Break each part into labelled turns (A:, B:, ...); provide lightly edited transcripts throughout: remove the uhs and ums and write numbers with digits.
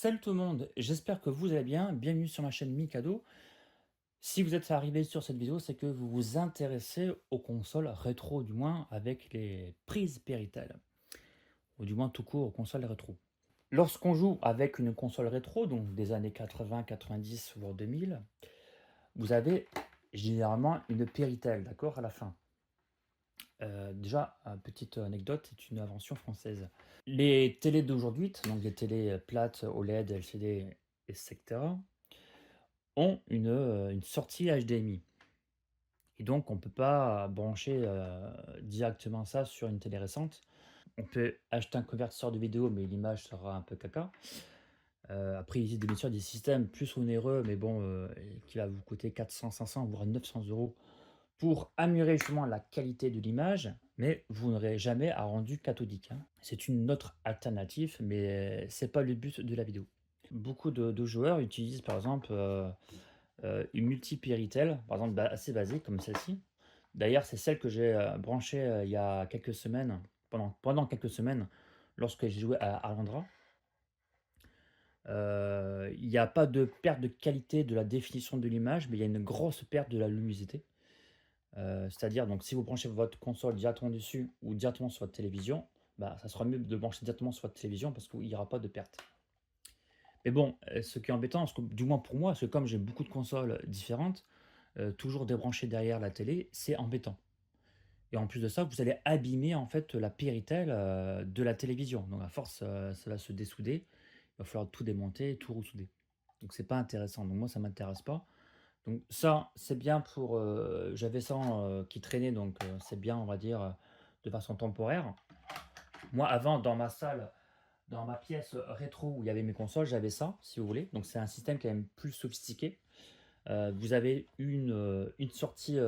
A: Salut tout le monde, j'espère que vous allez bien. Bienvenue sur ma chaîne Mikado. Si vous êtes arrivé sur cette vidéo, c'est que vous vous intéressez aux consoles rétro, du moins avec les prises Péritel, ou du moins tout court aux consoles rétro. Lorsqu'on joue avec une console rétro, donc des années 80, 90 voire 2000, vous avez généralement une Péritel, d'accord, à la fin. Déjà, petite anecdote, c'est une invention française. Les télés d'aujourd'hui, donc les télés plates, OLED, LCD, etc., ont une sortie HDMI. Et donc, on ne peut pas brancher directement ça sur une télé récente. On peut acheter un convertisseur de vidéo, mais l'image sera un peu caca. Après, il existe bien sûr des systèmes plus onéreux, mais bon, qui va vous coûter 400, 500, voire 900 euros pour améliorer justement la qualité de l'image, mais vous n'aurez jamais un rendu cathodique, hein. C'est une autre alternative, mais c'est pas le but de la vidéo. Beaucoup de joueurs utilisent par exemple une multi-Péritel, par exemple assez basique comme celle-ci. D'ailleurs, c'est celle que j'ai branchée il y a quelques semaines, pendant quelques semaines, lorsque j'ai joué à Arlandra. Il n'y a pas de perte de qualité de la définition de l'image, mais il y a une grosse perte de la luminosité. C'est-à-dire, donc, si vous branchez votre console directement dessus ou directement sur votre télévision, bah, ça sera mieux de brancher directement sur votre télévision parce qu'il n'y aura pas de perte. Mais bon, ce qui est embêtant, parce que, du moins pour moi, parce que comme j'ai beaucoup de consoles différentes, toujours débrancher derrière la télé, c'est embêtant. Et en plus de ça, vous allez abîmer en fait la Péritel de la télévision. Donc à force, ça va se dessouder. Il va falloir tout démonter et tout ressouder. Donc c'est pas intéressant. Donc moi, ça m'intéresse pas. Donc ça, c'est bien pour... j'avais ça qui traînait, donc c'est bien, on va dire, de façon temporaire. Moi, avant, dans ma salle, dans ma pièce rétro où il y avait mes consoles, j'avais ça, si vous voulez. Donc c'est un système quand même plus sophistiqué. Vous avez une sortie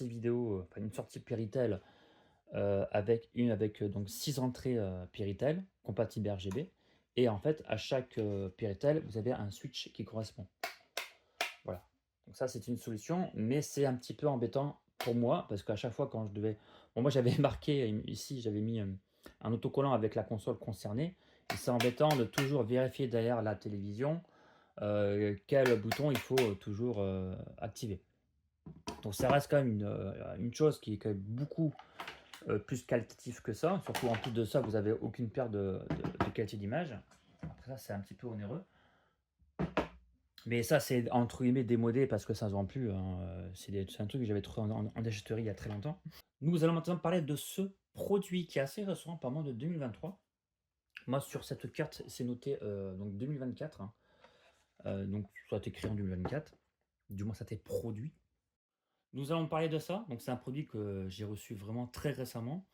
A: vidéo, enfin une sortie Péritel avec donc 6 entrées Péritel compatibles RGB. Et en fait, à chaque Péritel, vous avez un switch qui correspond. Voilà. Donc ça, c'est une solution, mais c'est un petit peu embêtant pour moi parce qu'à chaque fois quand je devais... Bon, moi, j'avais marqué ici, j'avais mis un autocollant avec la console concernée. Et c'est embêtant de toujours vérifier derrière la télévision quel bouton il faut toujours activer. Donc ça reste quand même une chose qui est quand même beaucoup plus qualitative que ça. Surtout en plus de ça, vous n'avez aucune perte de qualité d'image. Après ça, c'est un petit peu onéreux. Mais ça, c'est entre guillemets démodé parce que ça ne se vend plus, hein. C'est un truc que j'avais trouvé en déchetterie il y a très longtemps. Nous allons maintenant parler de ce produit qui est assez récent, par mois de 2023. Moi, sur cette carte, c'est noté donc 2024, hein. Donc, ça a été créé en 2024. Du moins, ça a été produit. Nous allons parler de ça. Donc, c'est un produit que j'ai reçu vraiment très récemment.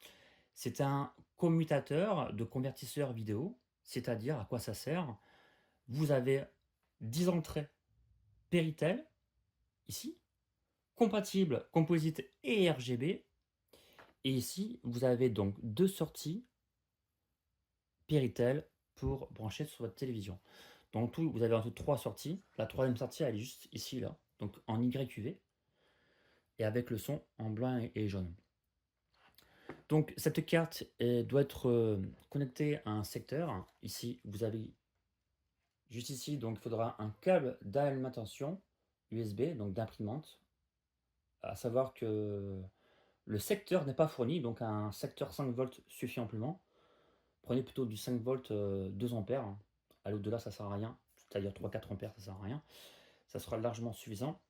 A: C'est un commutateur de convertisseur vidéo. C'est-à-dire, à quoi ça sert? Vous avez 10 entrées Péritel, ici, compatible composite et RGB. Et ici, vous avez donc 2 sorties Péritel pour brancher sur votre télévision. Donc tout, vous avez en tout 3 sorties. La troisième sortie, elle est juste ici, là, donc en YQV, et avec le son en blanc et jaune. Donc cette carte doit être connectée à un secteur. Ici, vous avez Juste ici, donc il faudra un câble d'alimentation USB, donc d'imprimante. À savoir que le secteur n'est pas fourni, donc un secteur 5 volts suffit amplement. Prenez plutôt du 5 volts 2 ampères. Hein. À l'au-delà, ça sert à rien. C'est-à-dire 3-4 ampères, ça sert à rien. Ça sera largement suffisant.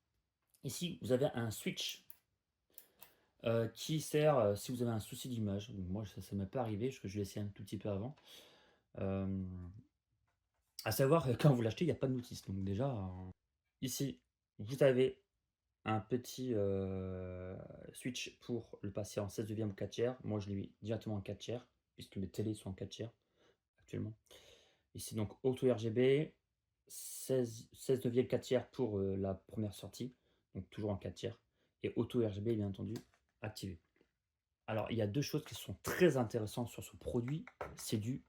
A: Ici, vous avez un switch qui sert si vous avez un souci d'image. Moi, ça ne m'est pas arrivé, parce que je l'ai essayé un tout petit peu avant. À savoir, quand vous l'achetez, il n'y a pas de notice. Donc déjà, ici, vous avez un petit switch pour le passer en 16 neuvième ou 4 tiers. Moi, je l'ai mis directement en 4 tiers, puisque mes télés sont en 4 tiers actuellement. Ici, donc, auto RGB, 16 neuvième 4 tiers pour la première sortie, donc toujours en 4 tiers. Et auto RGB, bien entendu, activé. Alors, il y a deux choses qui sont très intéressantes sur ce produit, c'est du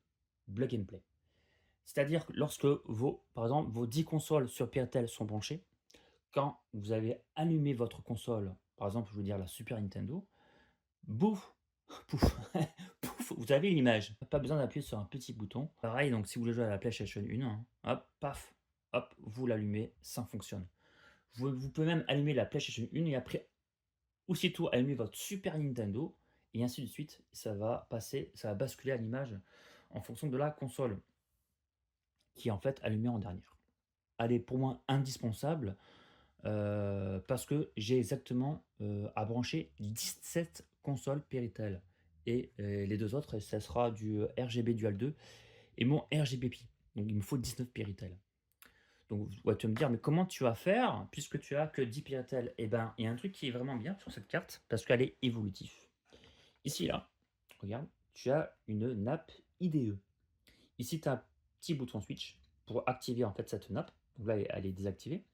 A: plug and play. C'est-à-dire que lorsque par exemple, vos 10 consoles sur Piratel sont branchées, quand vous avez allumé votre console, par exemple, je veux dire la Super Nintendo, bouf, pouf, pouf, vous avez l'image. Pas besoin d'appuyer sur un petit bouton. Pareil, donc si vous voulez jouer à la PlayStation 1, hein, hop, paf, hop, vous l'allumez, ça fonctionne. Vous pouvez même allumer la PlayStation 1 et après, aussitôt allumer votre Super Nintendo, et ainsi de suite, ça va passer, ça va basculer à l'image en fonction de la console, qui est en fait allumée en dernière. Elle est pour moi indispensable parce que j'ai exactement à brancher 17 consoles Péritel. Et les deux autres, ça sera du RGB Dual 2 et mon RGB Pi. Donc il me faut 19 Péritel. Donc ouais, tu vas me dire, mais comment tu vas faire puisque tu as que 10 Péritel? Eh ben, il y a un truc qui est vraiment bien sur cette carte parce qu'elle est évolutive. Ici, là, regarde, tu as une nappe IDE. Ici, tu as un petit bouton switch pour activer en fait cette nappe. Donc là, elle est désactivée.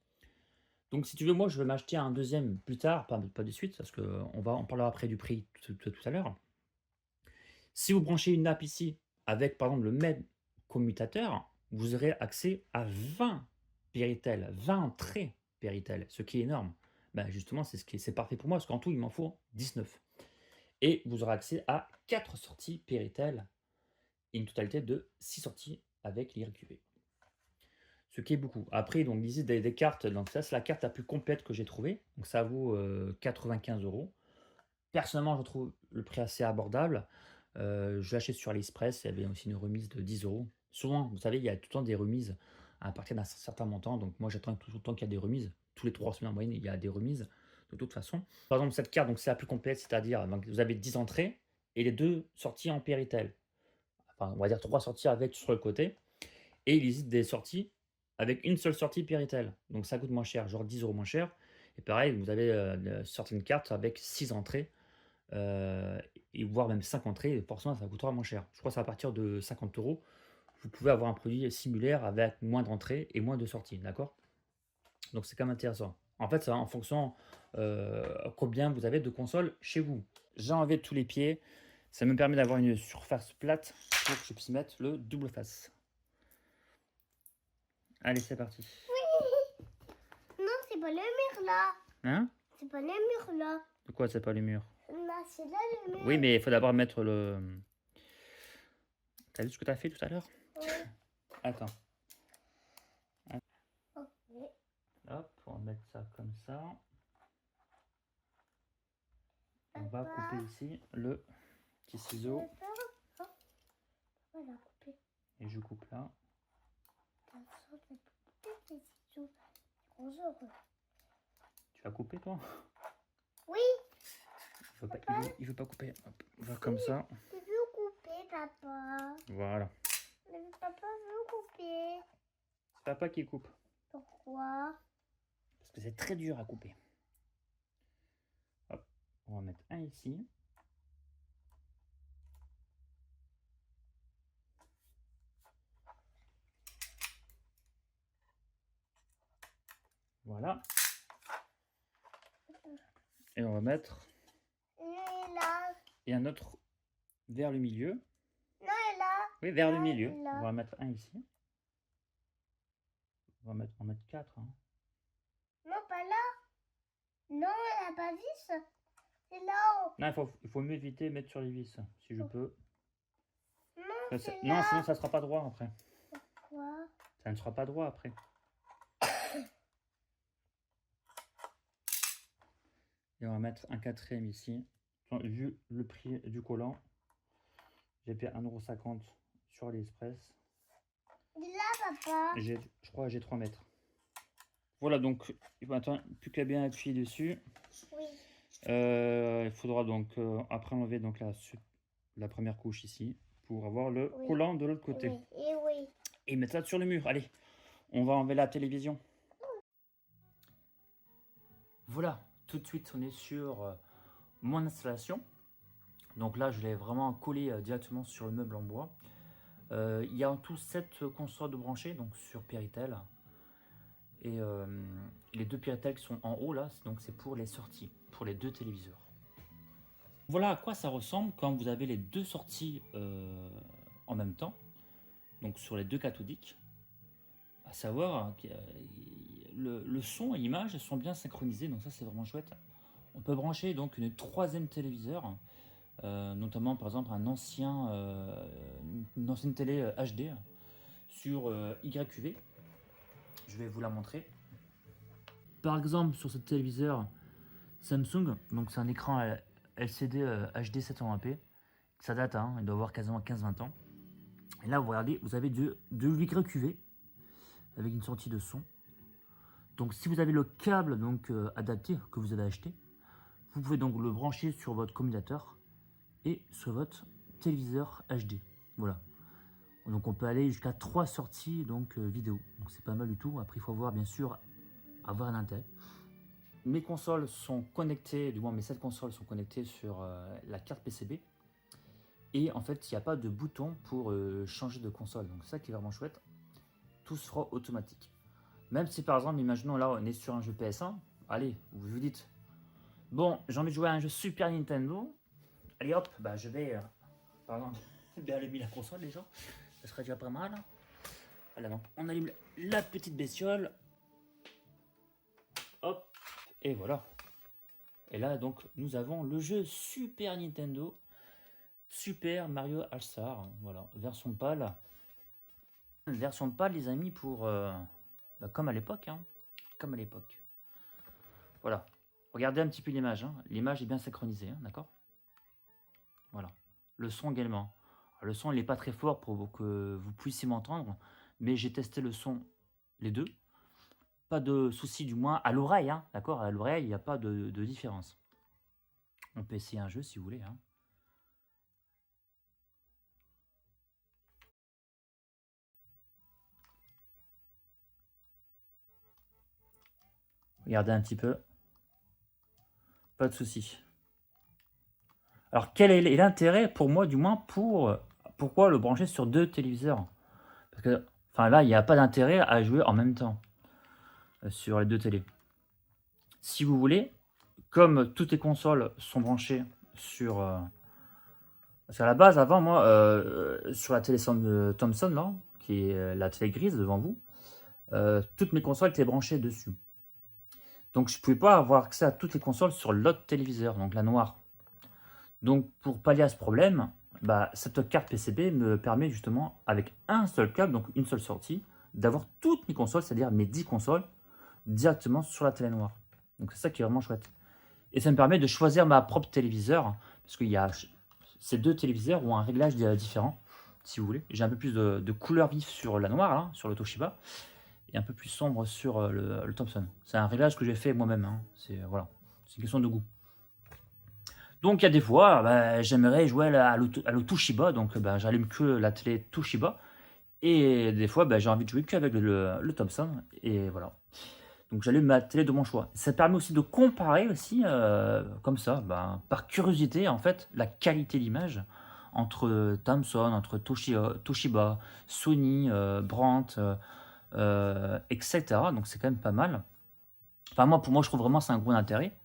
A: Donc si tu veux, moi je vais m'acheter un deuxième plus tard, pas de suite, parce qu'on parlera après du prix tout à l'heure. Si vous branchez une nappe ici avec par exemple le même commutateur, vous aurez accès à 20 Péritel, 20 entrées Péritel, ce qui est énorme. Ben justement, c'est parfait pour moi, parce qu'en tout, il m'en faut 19. Et vous aurez accès à 4 sorties Péritel, et une totalité de 6 sorties avec l'IRQV. Ce qui est beaucoup. Après, donc, il des cartes. Donc, ça, c'est la carte la plus complète que j'ai trouvée. Donc, ça vaut 95 €. Personnellement, je trouve le prix assez abordable. Je l'achète sur AliExpress. Il y avait aussi une remise de 10 €. Souvent, vous savez, il y a tout le temps des remises à partir d'un certain montant. Donc, moi, j'attends tout le temps qu'il y a des remises. Tous les 3 semaines en moyenne, il y a des remises. De toute façon. Par exemple, cette carte, donc c'est la plus complète. C'est-à-dire, vous avez 10 entrées et les 2 sorties en Péritel. Enfin, on va dire 3 sorties avec sur le côté. Et il existe des sorties avec une seule sortie Péritel. Donc ça coûte moins cher, genre 10 € moins cher. Et pareil, vous avez certaines cartes avec 6 entrées, et voire même 5 entrées. Et forcément, ça coûtera moins cher. Je crois que c'est à partir de 50 €. Vous pouvez avoir un produit similaire avec moins d'entrées et moins de sorties. D'accord? Donc c'est quand même intéressant. En fait, c'est en fonction combien vous avez de consoles chez vous. J'ai enlevé tous les pieds. Ça me permet d'avoir une surface plate pour que je puisse mettre le double face. Allez, c'est parti.
B: Non, c'est pas le mur là.
A: Hein?
B: C'est pas le mur là.
A: De quoi c'est pas le mur?
B: Là, c'est là le mur.
A: Oui, mais il faut d'abord mettre le... T'as vu ce que t'as fait tout à l'heure?
B: Oui.
A: Attends.
B: Ok.
A: Hop, on va mettre ça comme ça. On va
B: Papa.
A: couper ici le petit ciseau.
B: Papa. Voilà, coupé.
A: Et je coupe là.
B: Attention, t'as coupé tes ciseaux. Bonjour.
A: Tu vas couper toi?
B: Oui.
A: Il veut pas couper. Hop, on va comme ça.
B: Tu veux couper, papa?
A: Voilà.
B: Mais papa veut couper.
A: C'est papa qui coupe.
B: Pourquoi?
A: Parce que c'est très dur à couper. Hop, on va mettre un ici. Voilà. Et on va mettre...
B: Il est là.
A: Et un autre vers le milieu.
B: Non, il est là.
A: Oui, vers le
B: Là,
A: milieu.
B: là.
A: On va mettre un ici. On va mettre 4. Hein.
B: Non, pas là. Non, il n'a pas vis. C'est là-haut.
A: Non, il faut mieux éviter de mettre sur les vis, si je peux.
B: Non,
A: Non,
B: c'est
A: non,
B: là.
A: sinon ça sera pas droit après.
B: Pourquoi?
A: Ça ne sera pas droit après. Et on va mettre un quatrième ici. Vu le prix du collant, j'ai payé 1,50 € sur AliExpress.
B: Là, papa.
A: Je crois que j'ai 3 mètres. Voilà, donc il va maintenant plus qu'à bien appuyer dessus.
B: Oui.
A: Il faudra donc après enlever donc la première couche ici pour avoir le collant de l'autre côté.
B: Oui. Et oui.
A: Et mettre ça sur le mur. Allez, on va enlever la télévision. Voilà, tout de suite on est sur mon installation. Donc là je l'ai vraiment collé directement sur le meuble en bois. Il y a en tout 7 consoles de branchées donc sur Péritel. Et les 2 Péritel qui sont en haut là, donc c'est pour les sorties, pour les 2 téléviseurs. Voilà à quoi ça ressemble quand vous avez les 2 sorties en même temps, donc sur les 2 cathodiques. À savoir que le son et l'image sont bien synchronisés, donc ça c'est vraiment chouette. On peut brancher donc une 3e téléviseur, notamment par exemple une ancienne télé HD sur YQV. Je vais vous la montrer. Par exemple sur ce téléviseur Samsung, donc c'est un écran LCD HD 720p. Ça date, hein, il doit avoir quasiment 15-20 ans. Et là vous regardez, vous avez de YQV avec une sortie de son. Donc si vous avez le câble donc adapté que vous avez acheté, vous pouvez donc le brancher sur votre commutateur et sur votre téléviseur HD. Voilà. Donc on peut aller jusqu'à 3 sorties donc vidéo. Donc c'est pas mal du tout. Après il faut voir bien sûr avoir un intérêt. Mes consoles sont connectées, du moins mes 7 consoles sont connectées sur la carte PCB. Et en fait il n'y a pas de bouton pour changer de console. Donc c'est ça qui est vraiment chouette. Tout sera automatique. Même si par exemple, imaginons là on est sur un jeu PS1. Allez, vous vous dites, bon j'ai envie de jouer à un jeu Super Nintendo. Allez hop, bah je vais par exemple bien allumer la console les gens. Ça serait déjà pas mal. Voilà, donc on allume la petite bestiole. Hop, et voilà. Et là donc nous avons le jeu Super Nintendo, Super Mario All-Star. Voilà, version PAL. Version PAL les amis pour bah, comme à l'époque, hein. Comme à l'époque. Voilà. Regardez un petit peu l'image. Hein. L'image est bien synchronisée, hein, d'accord? Voilà. Le son également. Alors, le son, il n'est pas très fort pour que vous puissiez m'entendre, mais j'ai testé le son, les deux. Pas de souci, du moins, à l'oreille, hein, d'accord? À l'oreille, il n'y a pas de différence. On peut essayer un jeu si vous voulez. Hein. Regardez un petit peu. Pas de souci. Alors, quel est l'intérêt, pour moi, du moins, pourquoi le brancher sur 2 téléviseurs? Parce que, enfin, là, il n'y a pas d'intérêt à jouer en même temps sur les 2 télés. Si vous voulez, comme toutes les consoles sont branchées sur... parce qu'à la base, avant, moi, sur la télé Thomson, là, qui est la télé grise devant vous, toutes mes consoles étaient branchées dessus. Donc, je ne pouvais pas avoir accès à toutes les consoles sur l'autre téléviseur, donc la noire. Donc, pour pallier à ce problème, bah, cette carte PCB me permet justement, avec un seul câble, donc une seule sortie, d'avoir toutes mes consoles, c'est-à-dire mes 10 consoles, directement sur la télé noire. Donc, c'est ça qui est vraiment chouette. Et ça me permet de choisir ma propre téléviseur, parce qu'il y a ces 2 téléviseurs ont un réglage différent, si vous voulez. J'ai un peu plus de couleur vive sur la noire, là, sur le Toshiba, et un peu plus sombre sur le Thomson. C'est un réglage que j'ai fait moi-même. Hein. C'est voilà, c'est une question de goût. Donc il y a des fois, bah, j'aimerais jouer à le Toshiba, donc bah, j'allume que la télé Toshiba, et des fois bah, j'ai envie de jouer qu'avec le Thomson, et voilà. Donc j'allume ma télé de mon choix. Ça permet aussi de comparer aussi, comme ça, bah, par curiosité en fait, la qualité d'image entre Thomson, entre Toshiba, Sony, Brandt, etc. Donc c'est quand même pas mal. Enfin pour moi je trouve vraiment c'est un gros intérêt.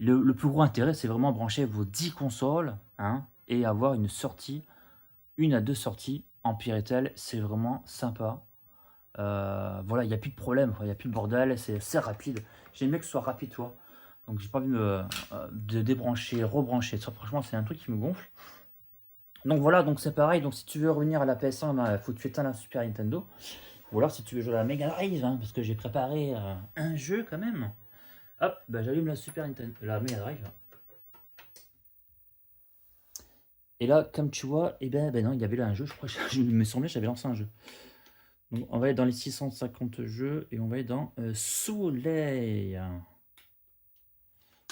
A: Le plus gros intérêt c'est vraiment brancher vos 10 consoles hein, et avoir une à 2 sorties en Péritel. C'est vraiment sympa. Voilà, il n'y a plus de problème, il n'y a plus de bordel, c'est rapide. J'aime bien que ce soit rapide, toi. Donc j'ai pas envie de débrancher, rebrancher. Ça, franchement, c'est un truc qui me gonfle. Donc voilà, donc c'est pareil. Donc si tu veux revenir à la PS1, il faut que tu éteins la Super Nintendo. Ou alors si tu veux jouer à la Mega Drive, hein, parce que j'ai préparé un jeu quand même. Hop, bah, j'allume la Super Nintendo, la Mega Drive. Et là, comme tu vois, ben non, il y avait là un jeu, je crois, il me semblait que j'avais lancé un jeu. Donc on va aller dans les 650 jeux et on va aller dans Soleil.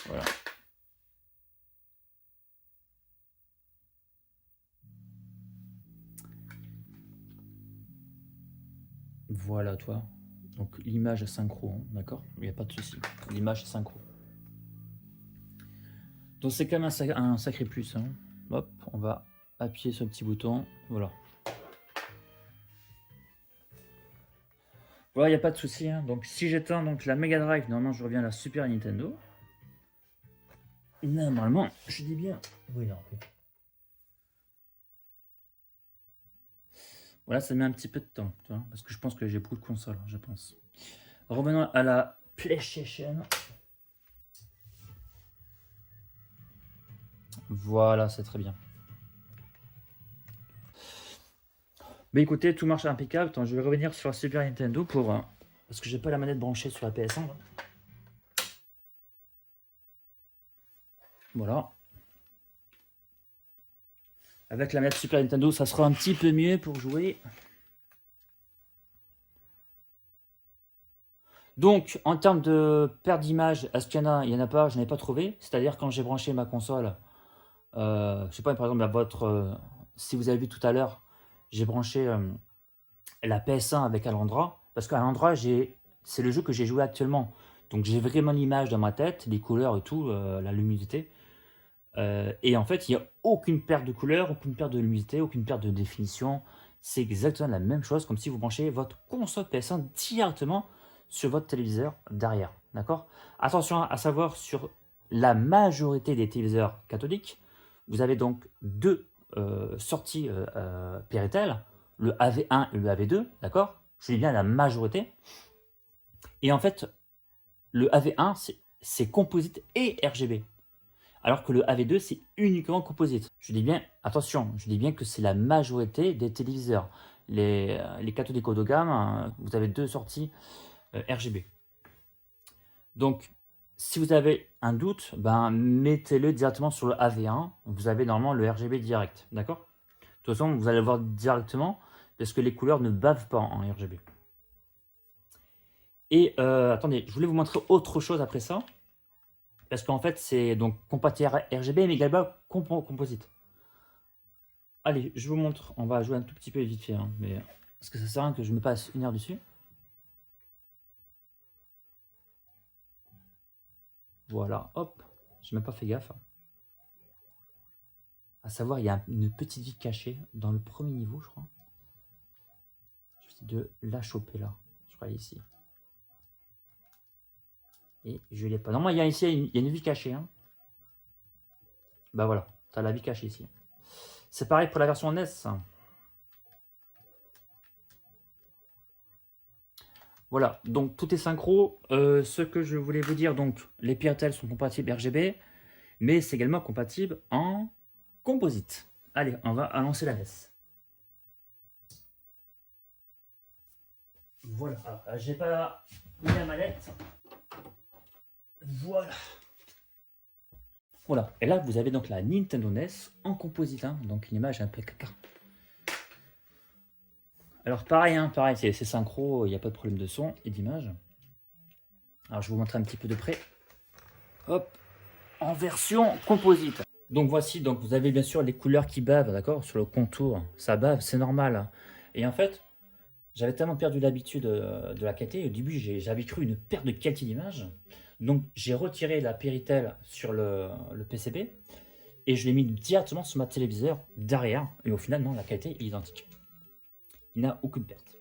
A: Voilà. Voilà, toi. Donc l'image est synchro, hein, d'accord? Il n'y a pas de souci. L'image est synchro. Donc c'est quand même un sacré plus. Hein. Hop, on va appuyer sur le petit bouton. Voilà. Voilà, il n'y a pas de souci. Hein. Donc si j'éteins donc la Mega Drive, normalement je reviens à la Super Nintendo. Normalement, je dis bien. Oui, non. Voilà, ça met un petit peu de temps, tu vois, parce que je pense que j'ai beaucoup de consoles, je pense. Revenons à la PlayStation. Voilà, c'est très bien. Mais écoutez, tout marche impeccable. Attends, je vais revenir sur la Super Nintendo pour parce que j'ai pas la manette branchée sur la PS1. Là. Voilà. Avec la manette Super Nintendo, ça sera un petit peu mieux pour jouer. Donc, en termes de perte d'image, est-ce qu'il y en a? Il n'y en a pas, je n'ai pas trouvé. C'est-à-dire quand j'ai branché ma console, je sais pas, par exemple, si vous avez vu tout à l'heure, j'ai branché la PS1 avec Alundra, parce qu'Alundra, c'est le jeu que j'ai joué actuellement. Donc j'ai vraiment l'image dans ma tête, les couleurs et tout, la luminosité. Et en fait, il n'y a aucune perte de couleur, aucune perte de luminosité, aucune perte de définition. C'est exactement la même chose, comme si vous branchez votre console PS1 directement sur votre téléviseur derrière. D'accord? Attention à savoir sur la majorité des téléviseurs cathodiques, vous avez donc deux sorties Péritel, le AV1 et le AV2, d'accord? Je dis bien la majorité. Et en fait, le AV1, c'est composite et RGB. Alors que le AV2, c'est uniquement composite. Je dis bien, attention, je dis bien que c'est la majorité des téléviseurs. Les cathodiques haut de gamme, vous avez deux sorties RGB. Donc, si vous avez un doute, ben, mettez-le directement sur le AV1. Vous avez normalement le RGB direct, d'accord? De toute façon, vous allez le voir directement parce que les couleurs ne bavent pas en RGB. Et attendez, je voulais vous montrer autre chose après ça. Parce qu'en fait, c'est donc compatible RGB, mais également composite. Allez, je vous montre. On va jouer un tout petit peu vite fait. Hein, mais, parce que ça sert à rien que je me passe une heure dessus. Voilà, hop. Je n'ai même pas fait gaffe. À savoir, il y a une petite vie cachée dans le premier niveau, je crois. Je vais de la choper là. Je crois ici. Et je l'ai pas. Normalement, il y a ici, il y a une vie cachée. Hein. Bah voilà, tu as la vie cachée ici. C'est pareil pour la version NES. Voilà, donc tout est synchro. Ce que je voulais vous dire, donc les Péritel sont compatibles RGB, mais c'est également compatible en composite. Allez, on va lancer la NES. Voilà, alors, j'ai pas mis la manette. Voilà. Voilà, et là vous avez donc la Nintendo NES en composite, hein, donc une image un peu caca. Alors pareil, hein, pareil, c'est synchro, il n'y a pas de problème de son et d'image. Alors je vais vous montrer un petit peu de près. Hop, en version composite. Donc voici, donc vous avez bien sûr les couleurs qui bavent, d'accord, sur le contour. Ça bave, c'est normal. Hein. Et en fait, j'avais tellement perdu l'habitude de la qualité. Au début, j'avais cru une perte de qualité d'image. Donc j'ai retiré la Péritel sur le PCB et je l'ai mis directement sur ma téléviseur derrière. Et au final, non, la qualité est identique. Il n'y a aucune perte.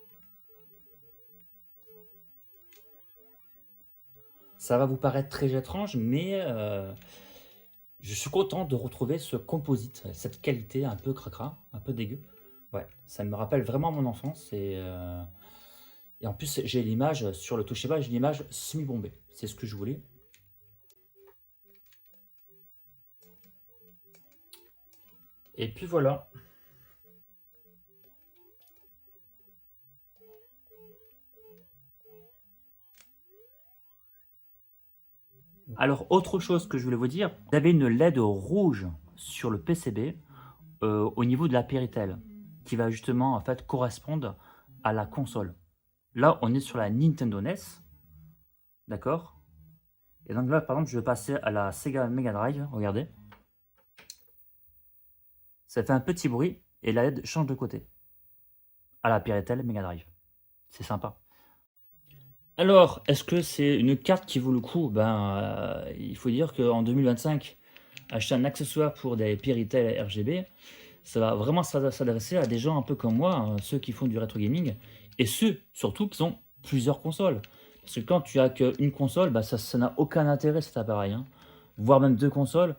A: Ça va vous paraître très étrange, mais je suis content de retrouver ce composite, cette qualité un peu cracra, un peu dégueu. Ouais, ça me rappelle vraiment mon enfance et en plus j'ai l'image sur le Toshiba, j'ai l'image semi-bombée. C'est ce que je voulais. Et puis voilà. Alors, autre chose que je voulais vous dire, vous avez une LED rouge sur le PCB au niveau de la Péritel, qui va justement en fait correspondre à la console. Là, on est sur la Nintendo NES, d'accord? Et donc là, par exemple, je vais passer à la Sega Mega Drive, regardez. Ça fait un petit bruit et la LED change de côté. À la Péritel Mega Drive. C'est sympa. Alors, est-ce que c'est une carte qui vaut le coup? Il faut dire qu'en 2025, acheter un accessoire pour des Péritel RGB, ça va vraiment s'adresser à des gens un peu comme moi, hein, ceux qui font du rétro gaming, et ceux surtout qui ont plusieurs consoles. Parce que quand tu as qu'une console, ça n'a aucun intérêt cet appareil, hein. Voire même deux consoles.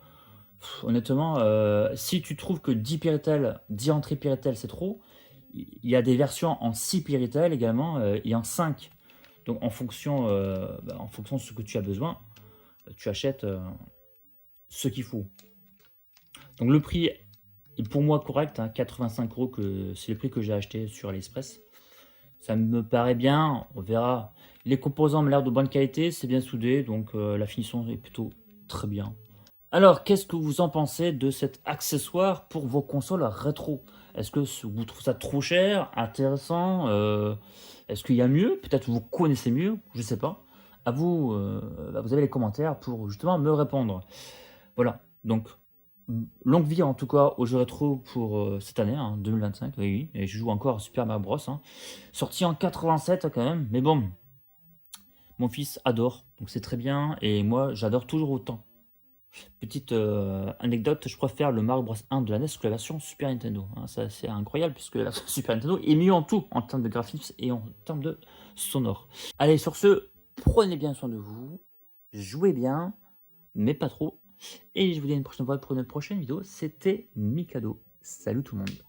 A: Honnêtement, si tu trouves que 10 Péritel, 10 entrées Péritel c'est trop, il y a des versions en 6 Péritel également et en 5. Donc en fonction de ce que tu as besoin, tu achètes ce qu'il faut. Donc le prix est pour moi correct, hein, 85 €, c'est le prix que j'ai acheté sur AliExpress. Ça me paraît bien, on verra. Les composants ont l'air de bonne qualité, c'est bien soudé, donc la finition est plutôt très bien. Alors, qu'est-ce que vous en pensez de cet accessoire pour vos consoles rétro? Est-ce que vous trouvez ça trop cher, intéressant? Est-ce qu'il y a mieux? Peut-être vous connaissez mieux, je ne sais pas. À vous, vous avez les commentaires pour justement me répondre. Voilà, donc longue vie en tout cas aux jeux rétro pour cette année, hein, 2025, oui, oui, et je joue encore à Super Mario Bros, hein. Sorti en 87 quand même, mais bon, mon fils adore, donc c'est très bien, et moi j'adore toujours autant. Petite anecdote, je préfère le Mario Bros 1 de la NES que la version Super Nintendo, hein. C'est incroyable puisque la version Super Nintendo est mieux en tout, en termes de graphisme et en termes de sonore. Allez, sur ce, prenez bien soin de vous, jouez bien, mais pas trop. Et je vous dis à une prochaine fois pour une prochaine vidéo. C'était Mikado. Salut tout le monde.